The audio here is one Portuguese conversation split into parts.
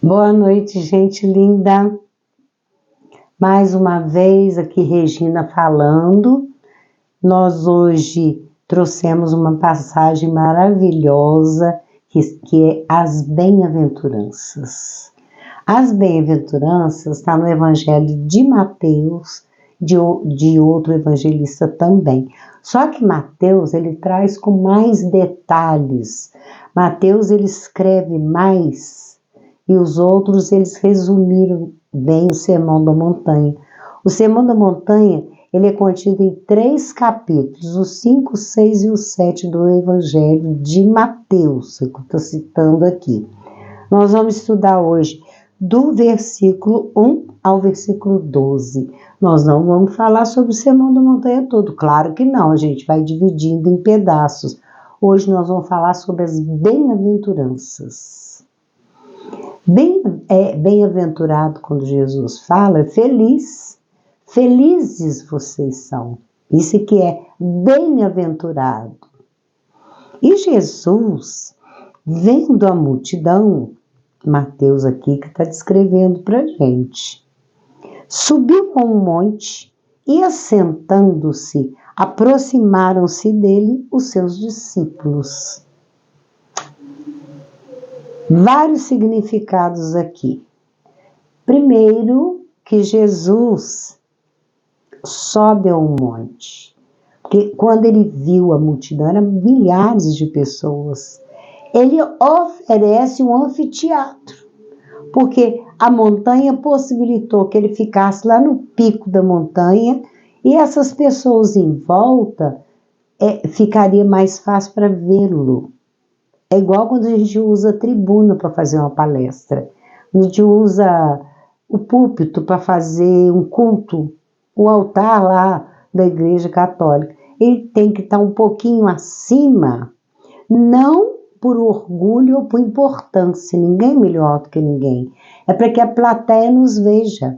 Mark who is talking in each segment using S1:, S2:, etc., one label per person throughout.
S1: Boa noite, gente linda. Mais uma vez aqui Regina falando. Nós hoje trouxemos uma passagem maravilhosa que é as bem-aventuranças. As bem-aventuranças está no Evangelho de Mateus, de outro evangelista também. Só que Mateus, ele traz com mais detalhes. Mateus, ele escreve mais e os outros, eles resumiram bem o Sermão da Montanha. O Sermão da Montanha, ele é contido em 3 capítulos, os 5, 6 e o 7 do Evangelho de Mateus, que eu estou citando aqui. Nós vamos estudar hoje do versículo 1 ao versículo 12. Nós não vamos falar sobre o Sermão da Montanha todo, claro que não, a gente vai dividindo em pedaços. Hoje nós vamos falar sobre as bem-aventuranças. Bem-aventurado, quando Jesus fala, é feliz. Felizes vocês são. Isso que é bem-aventurado. E Jesus, vendo a multidão, Mateus aqui que está descrevendo para a gente, subiu a um monte e, assentando-se, aproximaram-se dele os seus discípulos. Vários significados aqui. Primeiro, que Jesus sobe a um monte. Porque quando ele viu a multidão, eram milhares de pessoas. Ele oferece um anfiteatro, porque a montanha possibilitou que ele ficasse lá no pico da montanha e essas pessoas em volta ficaria mais fácil para vê-lo. É igual quando a gente usa a tribuna para fazer uma palestra, a gente usa o púlpito para fazer um culto, o altar lá da Igreja Católica. Ele tem que estar um pouquinho acima, não por orgulho ou por importância, ninguém é melhor do que ninguém. É para que a plateia nos veja.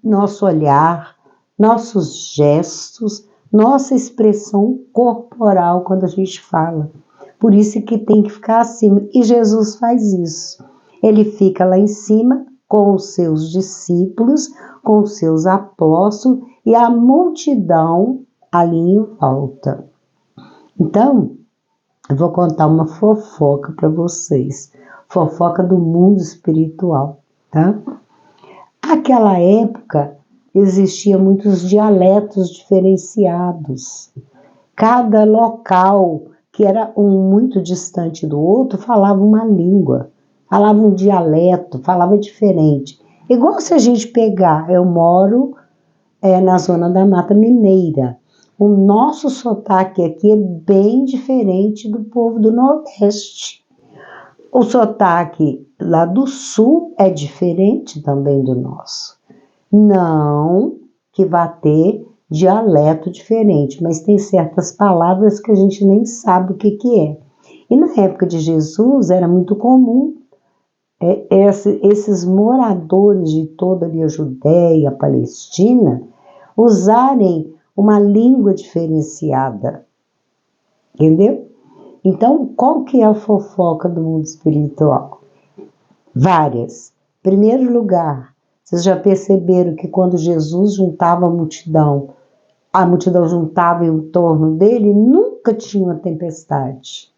S1: Nosso olhar, nossos gestos, nossa expressão corporal quando a gente fala. Por isso que tem que ficar acima. E Jesus faz isso. Ele fica lá em cima com os seus discípulos, com os seus apóstolos e a multidão ali em volta. Então, eu vou contar uma fofoca para vocês. Fofoca do mundo espiritual, tá? Naquela época, existiam muitos dialetos diferenciados. Cada local, que era um muito distante do outro, falava uma língua, falava um dialeto, falava diferente. Igual se a gente pegar, eu moro na zona da Mata Mineira. O nosso sotaque aqui é bem diferente do povo do Nordeste. O sotaque lá do Sul é diferente também do nosso. Não que vá ter dialeto diferente, mas tem certas palavras que a gente nem sabe o que é. E na época de Jesus era muito comum esses moradores de toda ali a Judéia, a Palestina, usarem uma língua diferenciada, entendeu? Então, qual que é a fofoca do mundo espiritual? Várias. Em primeiro lugar, vocês já perceberam que quando Jesus juntava a multidão juntava em torno dele, nunca tinha uma tempestade.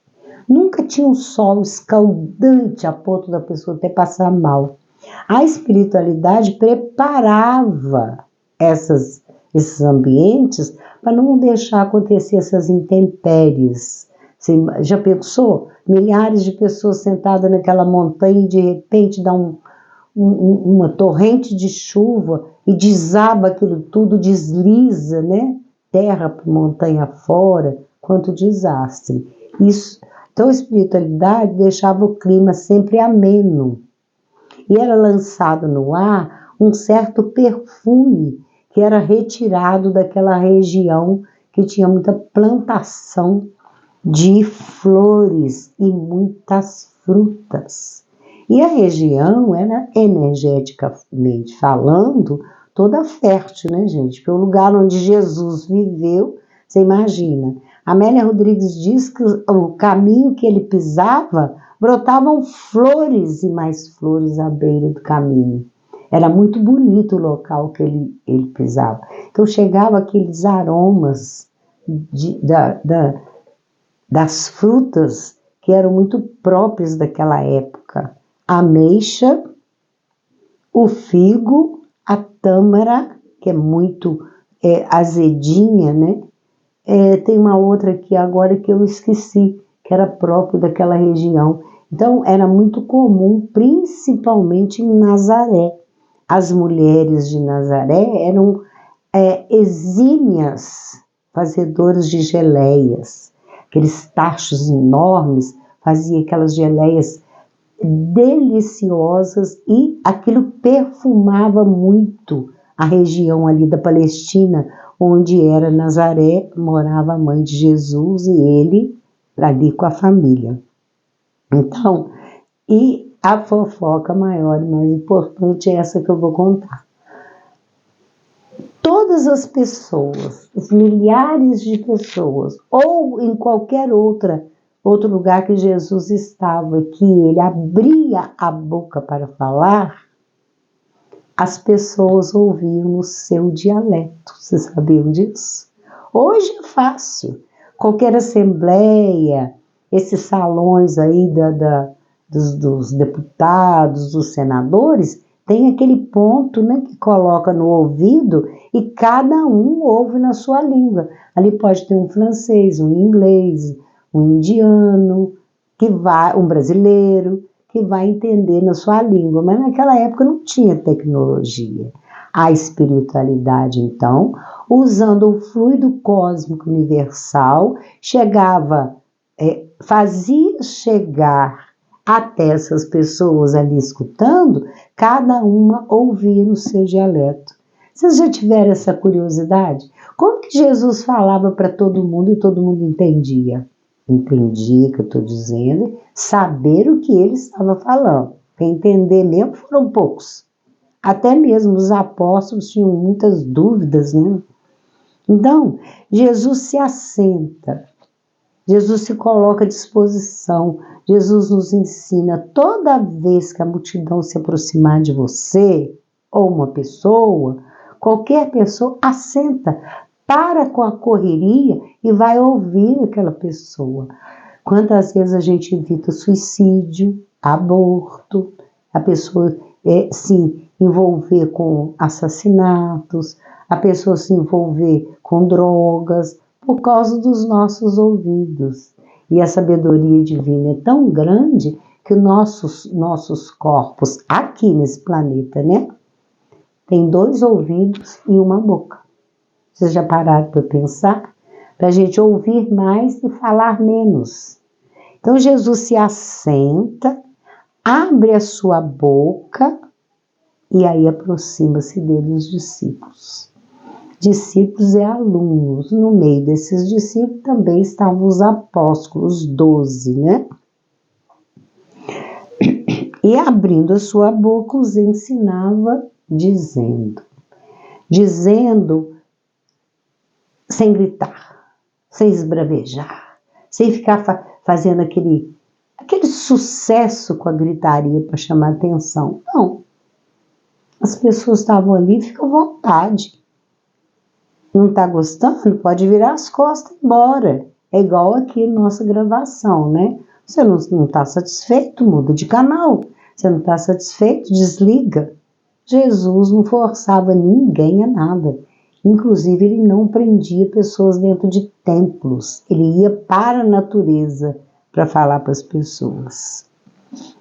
S1: Nunca tinha um sol escaldante a ponto da pessoa até passar mal. A espiritualidade preparava esses ambientes para não deixar acontecer essas intempéries. Você já pensou? Milhares de pessoas sentadas naquela montanha e de repente dá uma torrente de chuva e desaba aquilo tudo, desliza, né? Terra por montanha fora, quanto desastre. Então a espiritualidade deixava o clima sempre ameno. E era lançado no ar um certo perfume que era retirado daquela região que tinha muita plantação de flores e muitas frutas. E a região era, energeticamente falando, toda fértil, né, gente? Porque o lugar onde Jesus viveu, você imagina, Amélia Rodrigues diz que o caminho que ele pisava, brotavam flores e mais flores à beira do caminho. Era muito bonito o local que ele pisava. Então chegava aqueles aromas das frutas que eram muito próprios daquela época. A ameixa, o figo, a tâmara, que é muito azedinha, né? Tem uma outra aqui agora que eu esqueci, que era próprio daquela região. Então, era muito comum, principalmente em Nazaré. As mulheres de Nazaré eram exímias fazedoras de geleias. Aqueles tachos enormes, fazia aquelas geleias deliciosas e aquilo perfumava muito a região ali da Palestina, onde era Nazaré, morava a mãe de Jesus e ele ali com a família. Então, e a fofoca maior e mais importante é essa que eu vou contar. Todas as pessoas, os milhares de pessoas, ou em qualquer outro lugar que Jesus estava, que ele abria a boca para falar, as pessoas ouviam no seu dialeto. Vocês sabiam disso? Hoje é fácil. Qualquer assembleia, esses salões aí dos deputados, dos senadores, tem aquele ponto, né, que coloca no ouvido e cada um ouve na sua língua. Ali pode ter um francês, um inglês, um indiano, um brasileiro, que vai entender na sua língua, mas naquela época não tinha tecnologia. A espiritualidade, então, usando o fluido cósmico universal, fazia chegar até essas pessoas ali escutando, cada uma ouvia no seu dialeto. Vocês já tiveram essa curiosidade? Como que Jesus falava para todo mundo e todo mundo entendia? Entendia o que eu estou dizendo, saber o que ele estava falando. Para entender mesmo foram poucos. Até mesmo os apóstolos tinham muitas dúvidas, né? Então, Jesus se assenta, Jesus se coloca à disposição, Jesus nos ensina, toda vez que a multidão se aproximar de você, ou uma pessoa, qualquer pessoa, assenta, para com a correria e vai ouvir aquela pessoa. Quantas vezes a gente evita suicídio, aborto, a pessoa se envolver com assassinatos, a pessoa se envolver com drogas, por causa dos nossos ouvidos. E a sabedoria divina é tão grande que nossos corpos aqui nesse planeta, né, tem 2 ouvidos e uma boca. Vocês já pararam para pensar? Para a gente ouvir mais e falar menos. Então Jesus se assenta, abre a sua boca e aí aproxima-se dele os discípulos. Discípulos e alunos. No meio desses discípulos também estavam os apóstolos, 12, né? E abrindo a sua boca os ensinava dizendo sem gritar, sem esbravejar, sem ficar fazendo aquele sucesso com a gritaria para chamar atenção. Não. As pessoas estavam ali, fica à vontade. Não está gostando? Pode virar as costas e ir embora. É igual aqui na nossa gravação, né? Você não está satisfeito? Muda de canal. Você não está satisfeito? Desliga. Jesus não forçava ninguém a nada. Inclusive, ele não prendia pessoas dentro de templos. Ele ia para a natureza para falar para as pessoas.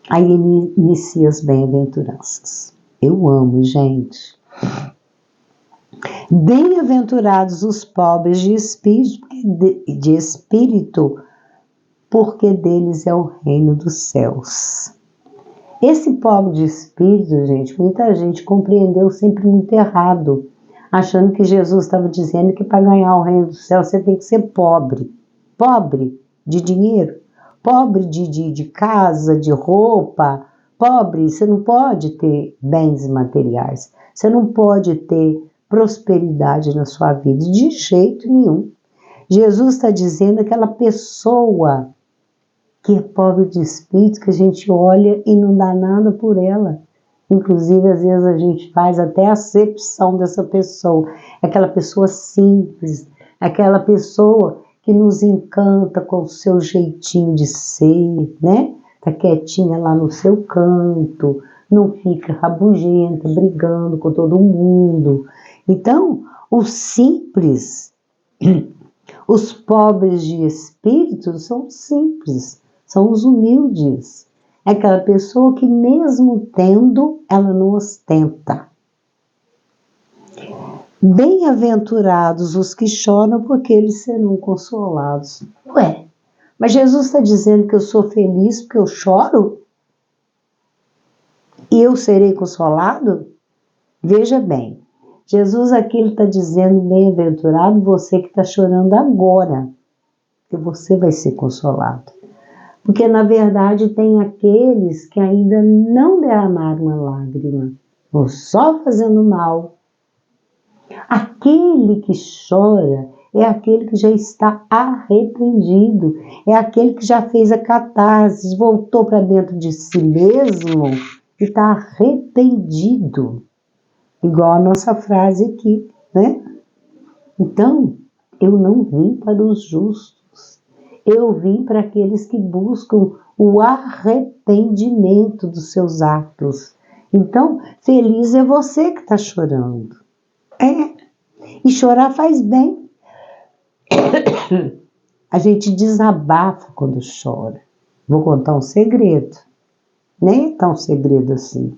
S1: Aí ele inicia as bem-aventuranças. Eu amo, gente. Bem-aventurados os pobres de espírito, porque deles é o reino dos céus. Esse pobre de espírito, gente, muita gente compreendeu sempre muito errado, achando que Jesus estava dizendo que para ganhar o reino dos céus você tem que ser pobre. Pobre de dinheiro, pobre de casa, de roupa, pobre, você não pode ter bens materiais, você não pode ter prosperidade na sua vida, de jeito nenhum. Jesus está dizendo aquela pessoa que é pobre de espírito, que a gente olha e não dá nada por ela. Inclusive, às vezes a gente faz até acepção dessa pessoa. Aquela pessoa simples, aquela pessoa que nos encanta com o seu jeitinho de ser, né? Tá quietinha lá no seu canto, não fica rabugenta, brigando com todo mundo. Então, os simples, os pobres de espírito são simples, são os humildes. É aquela pessoa que mesmo tendo, ela não ostenta. Bem-aventurados os que choram, porque eles serão consolados. Ué, mas Jesus está dizendo que eu sou feliz porque eu choro? E eu serei consolado? Veja bem, Jesus aqui está dizendo, bem-aventurado você que está chorando agora, que você vai ser consolado. Porque, na verdade, tem aqueles que ainda não derramaram uma lágrima, ou só fazendo mal. Aquele que chora é aquele que já está arrependido, é aquele que já fez a catarse, voltou para dentro de si mesmo e está arrependido. Igual a nossa frase aqui, né? Então, eu não vim para os justos, eu vim para aqueles que buscam o arrependimento dos seus atos. Então, feliz é você que está chorando. E chorar faz bem. A gente desabafa quando chora. Vou contar um segredo. Nem é tão segredo assim.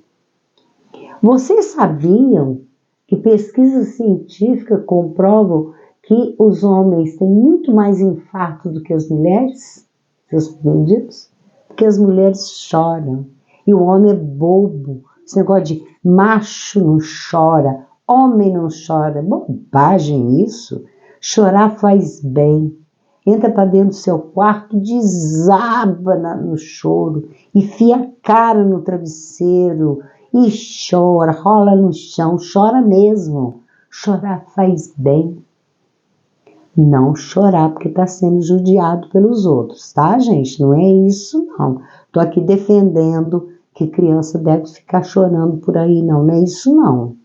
S1: Vocês sabiam que pesquisas científicas comprovam que os homens têm muito mais infarto do que as mulheres? Vocês sabiam disso? Porque as mulheres choram. E o homem é bobo. Esse negócio de macho não chora, homem não chora. Bobagem isso. Chorar faz bem. Entra para dentro do seu quarto, desaba no choro, enfia a cara no travesseiro e chora, rola no chão, chora mesmo. Chorar faz bem. Não chorar porque está sendo judiado pelos outros, tá, gente? Não é isso, não. Tô aqui defendendo que criança deve ficar chorando por aí, não. Não é isso, não.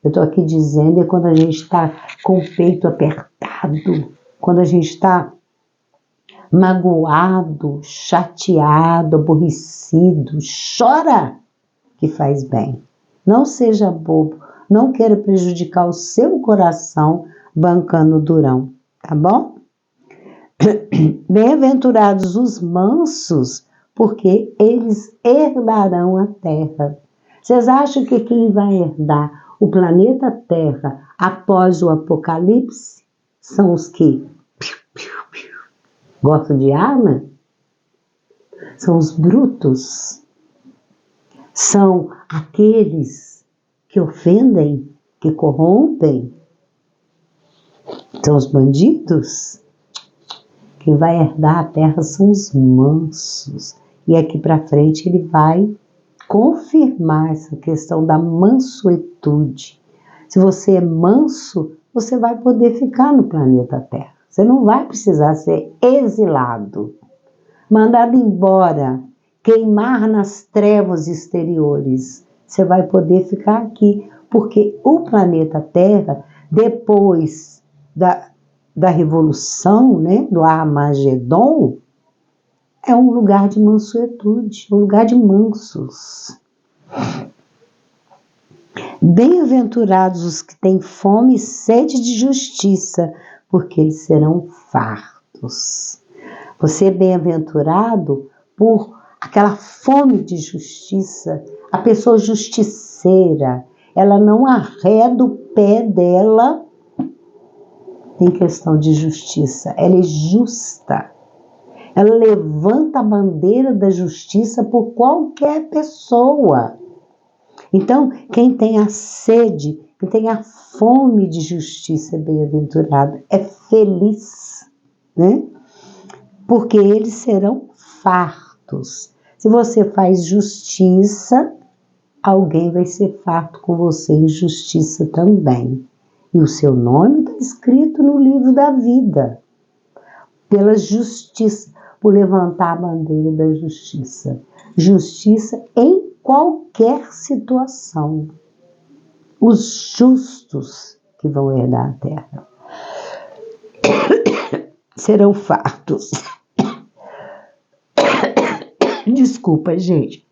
S1: Eu tô aqui dizendo é quando a gente está com o peito apertado, quando a gente está magoado, chateado, aborrecido, chora que faz bem. Não seja bobo, não queira prejudicar o seu coração bancando o durão, tá bom? Bem-aventurados os mansos, porque eles herdarão a terra. Vocês acham que quem vai herdar o planeta Terra após o apocalipse são os que gostam de arma? São os brutos? São aqueles que ofendem, que corrompem? São os bandidos? Quem vai herdar a terra são os mansos. E aqui para frente ele vai confirmar essa questão da mansuetude. Se você é manso, você vai poder ficar no planeta Terra. Você não vai precisar ser exilado, mandado embora, queimar nas trevas exteriores. Você vai poder ficar aqui, porque o planeta Terra, depois da revolução, né, do Armagedon, é um lugar de mansuetude, um lugar de mansos. Bem-aventurados os que têm fome e sede de justiça, porque eles serão fartos. Você é bem-aventurado por aquela fome de justiça, a pessoa justiceira, ela não arreda o pé dela em questão de justiça, ela é justa. Ela levanta a bandeira da justiça por qualquer pessoa. Então, quem tem a sede, quem tem a fome de justiça é bem-aventurado, é feliz, né? Porque eles serão fartos. Se você faz justiça, alguém vai ser farto com você em justiça também. E o seu nome está escrito no livro da vida. pela justiça, por levantar a bandeira da justiça. Justiça em qualquer situação. Os justos que vão herdar a terra serão fartos. Desculpa, gente.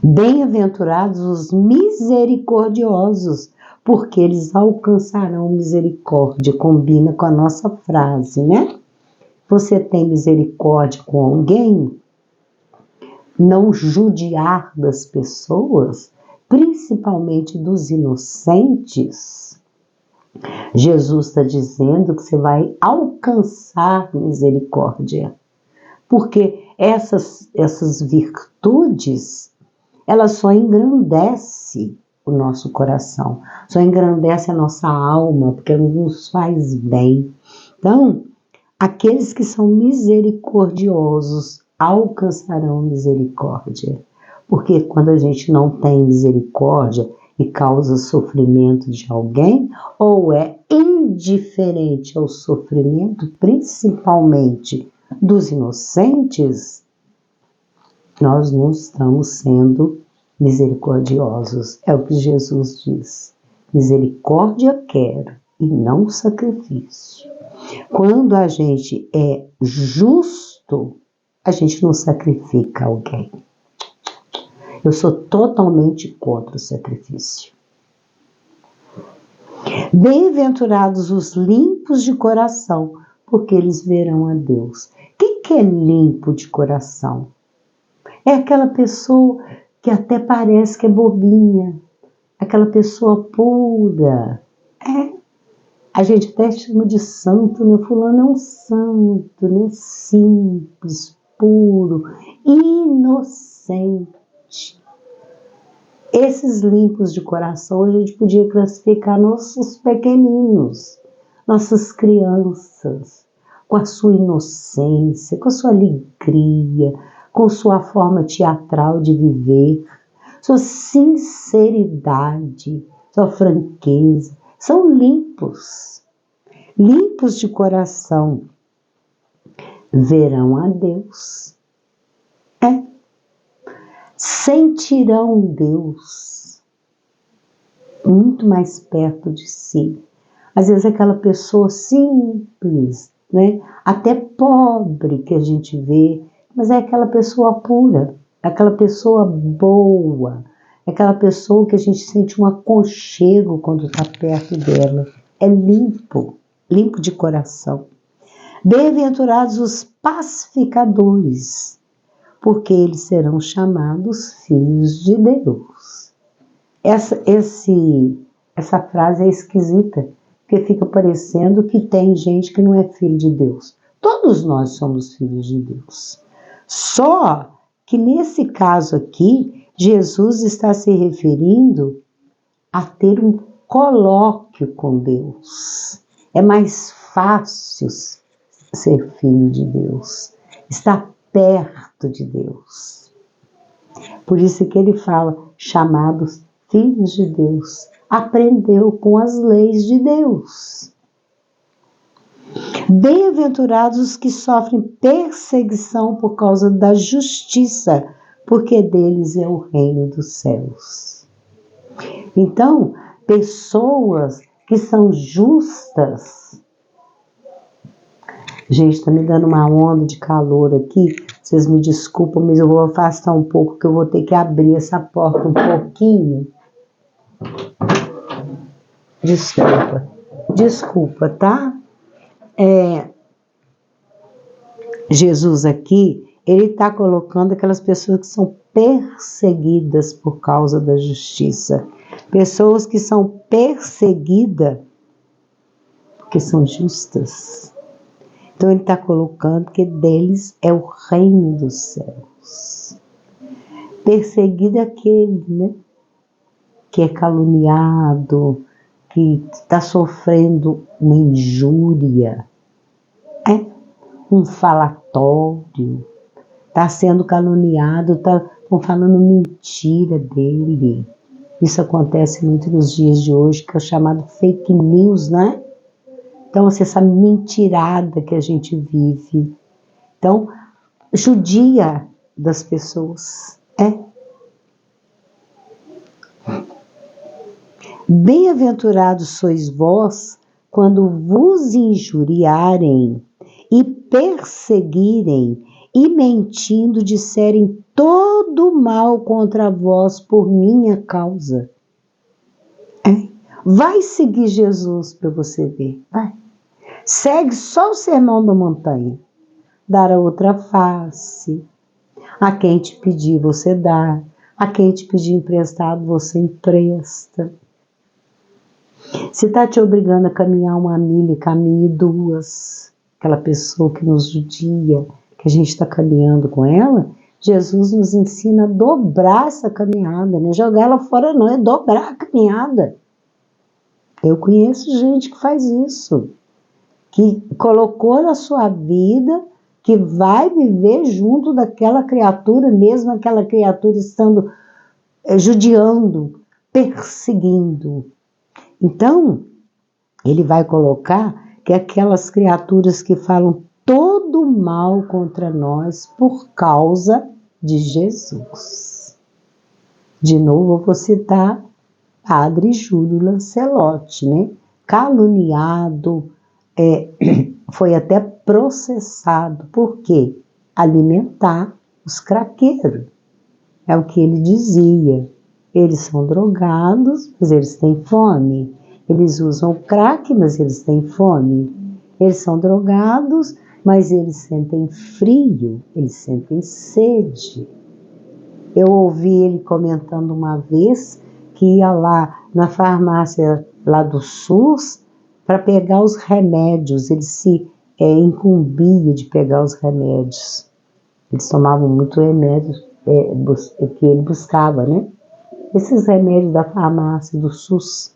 S1: Bem-aventurados os misericordiosos, porque eles alcançarão misericórdia. Combina com a nossa frase, né? Você tem misericórdia com alguém? Não judiar das pessoas, principalmente dos inocentes. Jesus está dizendo que você vai alcançar misericórdia, porque essas virtudes, elas só engrandecem o nosso coração, só engrandece a nossa alma, porque nos faz bem. Então, aqueles que são misericordiosos alcançarão misericórdia, porque quando a gente não tem misericórdia e causa sofrimento de alguém, ou é indiferente ao sofrimento, principalmente dos inocentes, nós não estamos sendo misericordiosos. É o que Jesus diz. Misericórdia quero e não sacrifício. Quando a gente é justo, a gente não sacrifica alguém. Eu sou totalmente contra o sacrifício. Bem-aventurados os limpos de coração, porque eles verão a Deus. Quem que é limpo de coração? É aquela pessoa que até parece que é bobinha, aquela pessoa pura. A gente até chama de santo, né? Fulano é um santo, né? Simples, puro, inocente. Esses limpos de coração a gente podia classificar nossos pequeninos, nossas crianças, com a sua inocência, com a sua alegria, com sua forma teatral de viver, sua sinceridade, sua franqueza. São limpos, limpos de coração, verão a Deus. Sentirão Deus muito mais perto de si. Às vezes aquela pessoa simples, né? Até pobre que a gente vê, mas é aquela pessoa pura, aquela pessoa boa, aquela pessoa que a gente sente um aconchego quando está perto dela. É limpo, limpo de coração. Bem-aventurados os pacificadores, porque eles serão chamados filhos de Deus. Essa frase é esquisita, porque fica parecendo que tem gente que não é filho de Deus. Todos nós somos filhos de Deus. Só que nesse caso aqui, Jesus está se referindo a ter um colóquio com Deus. É mais fácil ser filho de Deus, estar perto de Deus. Por isso que ele fala, chamados filhos de Deus, aprendeu com as leis de Deus. Bem-aventurados os que sofrem perseguição por causa da justiça, porque deles é o reino dos céus. Então, pessoas que são justas. Gente, está me dando uma onda de calor aqui. Vocês me desculpam, mas eu vou afastar um pouco, que eu vou ter que abrir essa porta um pouquinho. Desculpa, tá? Jesus aqui, ele está colocando aquelas pessoas que são perseguidas por causa da justiça. Pessoas que são perseguidas porque são justas. Então ele está colocando que deles é o reino dos céus. Perseguido é aquele, né? Que é caluniado, que está sofrendo uma injúria, um falatório, está sendo caluniado, estão falando mentira dele. Isso acontece muito nos dias de hoje, que é o chamado fake news, né? Então, assim, essa mentirada que a gente vive. Então, judia das pessoas. Bem-aventurados sois vós quando vos injuriarem e perseguirem e mentindo disserem todo mal contra vós por minha causa. Vai seguir Jesus para você ver. Vai. Segue só o sermão da montanha. Dar a outra face. A quem te pedir, você dá. A quem te pedir emprestado, você empresta. Se está te obrigando a caminhar 1 milha, caminhe 2. Aquela pessoa que nos judia, que a gente está caminhando com ela, Jesus nos ensina a dobrar essa caminhada, não é jogar ela fora não, é dobrar a caminhada. Eu conheço gente que faz isso, que colocou na sua vida, que vai viver junto daquela criatura, mesmo aquela criatura estando judiando, perseguindo. Então, ele vai colocar que aquelas criaturas que falam todo mal contra nós por causa de Jesus. De novo, eu vou citar Padre Júlio Lancelotti, né? Caluniado, foi até processado. Por quê? Alimentar os craqueiros. É o que ele dizia. Eles são drogados, mas eles têm fome. Eles usam crack, mas eles têm fome. Eles são drogados, mas eles sentem frio, eles sentem sede. Eu ouvi ele comentando uma vez que ia lá na farmácia lá do SUS para pegar os remédios. Ele se incumbia de pegar os remédios. Eles tomavam muito remédio que ele buscava, né? Esses remédios da farmácia do SUS.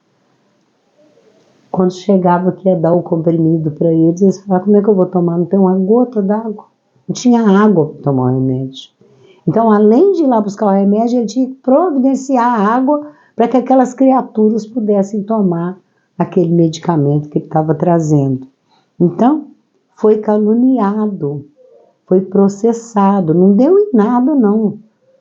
S1: Quando chegava que ia dar o comprimido para eles falavam, como é que eu vou tomar? Não tem uma gota d'água. Não tinha água para tomar o remédio. Então, além de ir lá buscar o remédio, ele tinha que providenciar a água para que aquelas criaturas pudessem tomar aquele medicamento que ele estava trazendo. Então, foi caluniado, foi processado, não deu em nada não,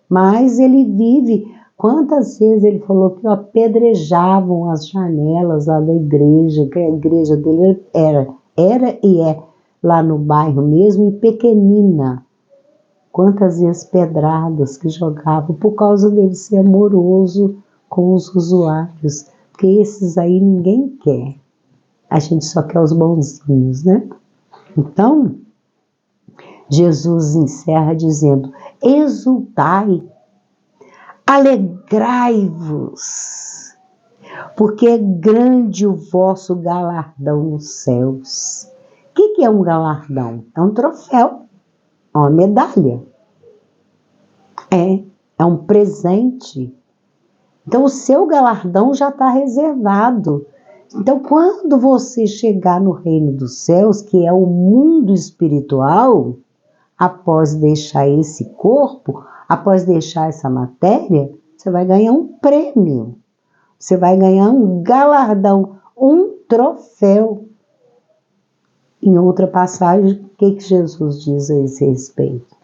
S1: mas ele vive, quantas vezes ele falou que apedrejavam as janelas lá da igreja, que a igreja dele era e é lá no bairro mesmo, e pequenina. Quantas vezes pedradas que jogavam por causa dele ser amoroso com os usuários, porque esses aí ninguém quer, a gente só quer os bonzinhos, né? Então, Jesus encerra dizendo, exultai, alegrai-vos, porque é grande o vosso galardão nos céus. O que é um galardão? É um troféu, é uma medalha, é um presente. Então o seu galardão já está reservado. Então quando você chegar no reino dos céus, que é o mundo espiritual, após deixar esse corpo, após deixar essa matéria, você vai ganhar um prêmio, você vai ganhar um galardão, um troféu. Em outra passagem, o que Jesus diz a esse respeito?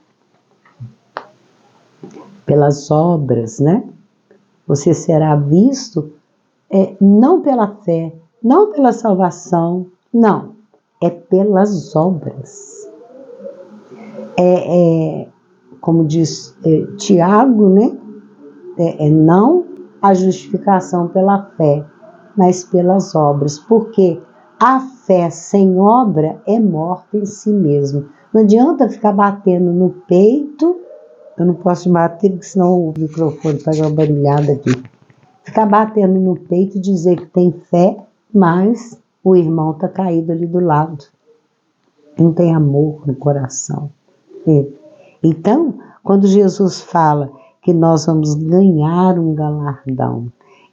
S1: Pelas obras, né? Você será visto não pela fé, não pela salvação, não, é pelas obras. Como diz Tiago, né? Não a justificação pela fé, mas pelas obras, porque a fé sem obra é morta em si mesmo. Não adianta ficar batendo no peito, eu não posso bater, porque senão o microfone faz uma barulhada aqui. Ficar batendo no peito e dizer que tem fé, mas o irmão está caído ali do lado. Não tem amor no coração. Então, quando Jesus fala que nós vamos ganhar um galardão,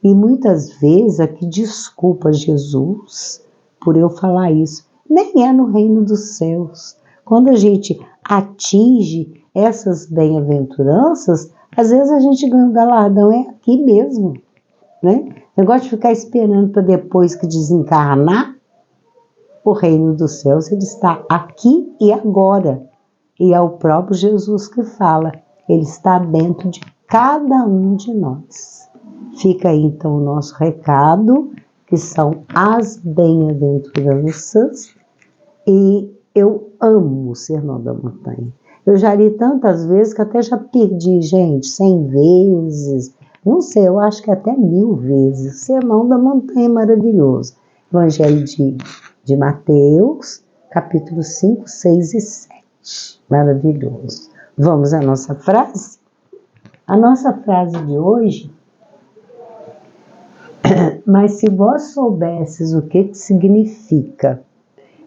S1: e muitas vezes aqui desculpa Jesus por eu falar isso, nem é no reino dos céus. Quando a gente atinge essas bem-aventuranças, às vezes a gente ganha um galardão aqui mesmo, né? O negócio de ficar esperando para depois que desencarnar, O reino dos céus, ele está aqui e agora. E é o próprio Jesus que fala. Ele está dentro de cada um de nós. Fica aí então o nosso recado, que são as bem-aventuranças. E eu amo o Sermão da Montanha. Eu já li tantas vezes que até já perdi, gente, 100 vezes. Não sei, eu acho que até 1000 vezes. O Sermão da Montanha é maravilhoso. Evangelho de Mateus, capítulo 5, 6 e 7. Maravilhoso. Vamos à nossa frase? A nossa frase de hoje: mas se vós soubesses o que significa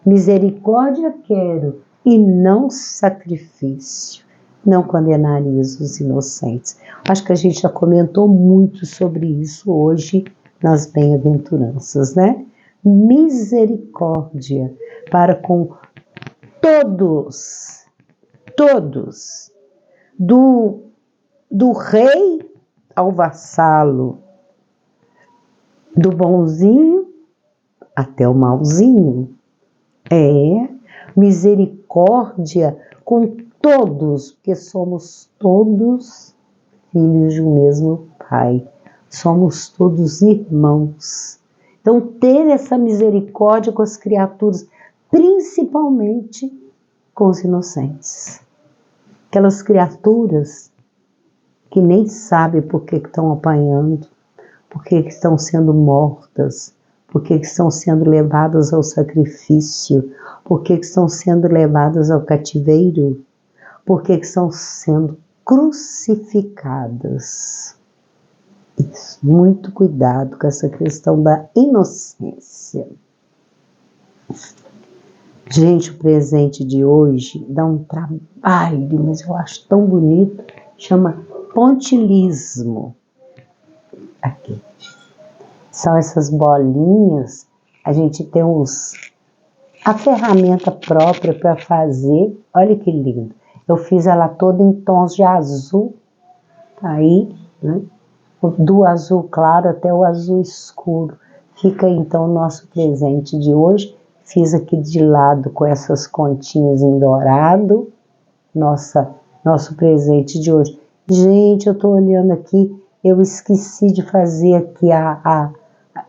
S1: misericórdia quero e não sacrifício, não condenarias os inocentes. Acho que a gente já comentou muito sobre isso hoje nas bem-aventuranças, né? Misericórdia para com todos, do rei ao vassalo, do bonzinho até o malzinho. Misericórdia com todos, porque somos todos filhos de um mesmo Pai. Somos todos irmãos. Então, ter essa misericórdia com as criaturas, principalmente com os inocentes. Aquelas criaturas que nem sabem por que estão apanhando, por que estão sendo mortas, por que estão sendo levadas ao sacrifício, por que estão sendo levadas ao cativeiro, por que estão sendo crucificadas. Isso, muito cuidado com essa questão da inocência. Gente, o presente de hoje dá um trabalho, mas eu acho tão bonito, chama pontilismo. Aqui. São essas bolinhas, a gente tem a ferramenta própria para fazer, olha que lindo. Eu fiz ela toda em tons de azul, aí, né? Do azul claro até o azul escuro. Fica então o nosso presente de hoje. Fiz aqui de lado com essas continhas em dourado, nosso presente de hoje. Gente, eu estou olhando aqui, eu esqueci de fazer aqui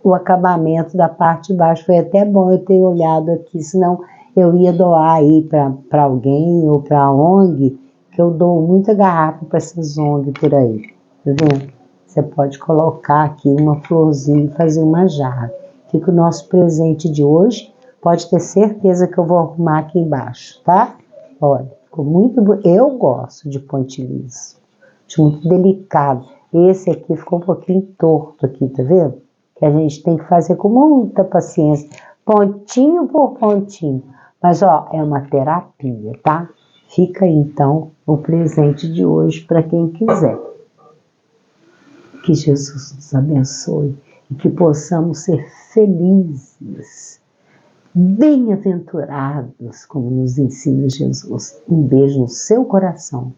S1: o acabamento da parte de baixo. Foi até bom eu ter olhado aqui, senão eu ia doar aí para alguém ou para a ONG, que eu dou muita garrafa para essas ONG por aí, tá vendo? Você pode colocar aqui uma florzinha e fazer uma jarra. Fica o nosso presente de hoje. Pode ter certeza que eu vou arrumar aqui embaixo, tá? Olha, ficou muito bonito. Eu gosto de pontilhismo. Acho muito delicado. Esse aqui ficou um pouquinho torto aqui, tá vendo? Que a gente tem que fazer com muita paciência. Pontinho por pontinho. Mas, ó, é uma terapia, tá? Fica aí, então, o presente de hoje para quem quiser. Que Jesus nos abençoe e que possamos ser felizes, bem-aventurados, como nos ensina Jesus. Um beijo no seu coração.